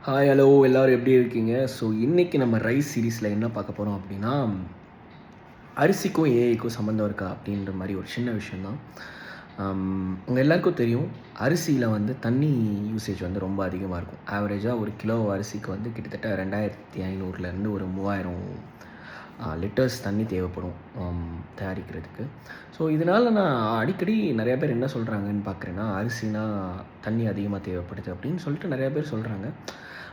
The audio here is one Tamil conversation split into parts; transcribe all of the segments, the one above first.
ஹாய் ஹலோ எல்லோரும் எப்படி இருக்கீங்க? ஸோ இன்றைக்கி நம்ம ரைஸ் சீரீஸில் என்ன பார்க்க போகிறோம் அப்படின்னா, அரிசிக்கும் ஏஐக்கும் சம்மந்தம் இருக்கா அப்படின்ற மாதிரி ஒரு சின்ன விஷயந்தான். உங்கள் எல்லாருக்கும் தெரியும், அரிசியில் வந்து தண்ணி யூசேஜ் வந்து ரொம்ப அதிகமாக இருக்கும். ஆவரேஜாக ஒரு கிலோ அரிசிக்கு வந்து கிட்டத்தட்ட 2500லேருந்து ஒரு 3000 லிட்டர்ஸ் தண்ணி தேவைப்படும் தயாரிக்கிறதுக்கு. ஸோ இதனால் நான் அடிக்கடி நிறையா பேர் என்ன சொல்கிறாங்கன்னு பார்க்குறேன்னா, அரிசினா தண்ணி அதிகமாக தேவைப்படுது அப்படின்னு சொல்லிட்டு நிறையா பேர் சொல்கிறாங்க.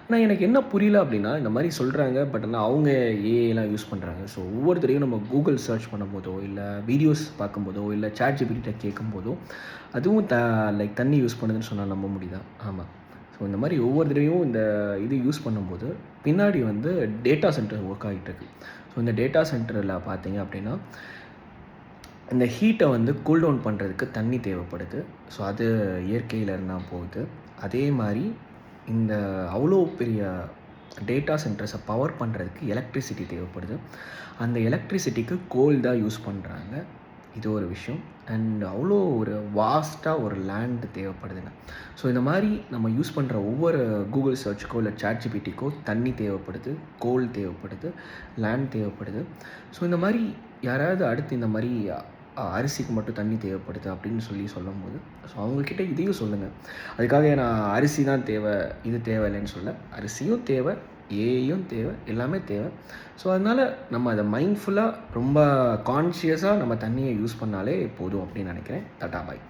ஆனால் எனக்கு என்ன புரியல அப்படின்னா, இந்த மாதிரி சொல்கிறாங்க, பட் ஆனால் அவங்க ஏஐலாம் யூஸ் பண்ணுறாங்க. ஸோ ஒவ்வொருத்தரையும் நம்ம கூகுள் சர்ச் பண்ணும்போதோ, இல்லை வீடியோஸ் பார்க்கும்போதோ, இல்லை சாட்ஜிபிட்டிட்ட கேட்கும்போதோ, அதுவும் லைக் தண்ணி யூஸ் பண்ணுதுன்னு சொன்னால் நம்ப முடியுதா? ஆமாம். ஸோ இந்த மாதிரி ஒவ்வொரு தடவையும் இந்த இது யூஸ் பண்ணும்போது பின்னாடி வந்து டேட்டா சென்டர் ஒர்க் ஆகிட்டுருக்கு. ஸோ இந்த டேட்டா சென்டரில் பார்த்தீங்க அப்படின்னா, இந்த ஹீட்டை வந்து கூல் டவுன் பண்ணுறதுக்கு தண்ணி தேவைப்படுது. ஸோ அது இயற்கையிலேருந்து தான் போகுது. அதே மாதிரி இந்த அவ்வளோ பெரிய டேட்டா சென்டர்ஸை பவர் பண்ணுறதுக்கு எலக்ட்ரிசிட்டி தேவைப்படுது. அந்த எலக்ட்ரிசிட்டிக்கு கோல் தான் யூஸ் பண்ணுறாங்க. இது ஒரு விஷயம். அண்ட் அவ்வளோ ஒரு வாஸ்ட்டாக ஒரு லேண்ட் தேவைப்படுதுங்க. ஸோ இந்த மாதிரி நம்ம யூஸ் பண்ணுற ஒவ்வொரு கூகுள் சர்ச்சுக்கோ இல்லை சாட்ஜிபிட்டிக்கோ தண்ணி தேவைப்படுது, கோல் தேவைப்படுது, லேண்ட் தேவைப்படுது. ஸோ இந்த மாதிரி யாராவது அடுத்து இந்த மாதிரி அரிசிக்கு மட்டும் தண்ணி தேவைப்படுது அப்படின்னு சொல்லும்போது, ஸோ அவங்கக்கிட்ட இதையும் சொல்லுங்கள். அதுக்காக நான் அரிசி தான் தேவை, இது தேவையில்லைன்னு சொல்ல. அரிசியும் தேவை, ஏஐயும் தேவை, எல்லாமே தேவை. ஸோ அதனால் நம்ம அதை மைண்ட்ஃபுல்லாக ரொம்ப கான்ஷியஸாக நம்ம தண்ணியை யூஸ் பண்ணாலே போதும் அப்படின்னு நினைக்கிறேன். டாடா பாய்.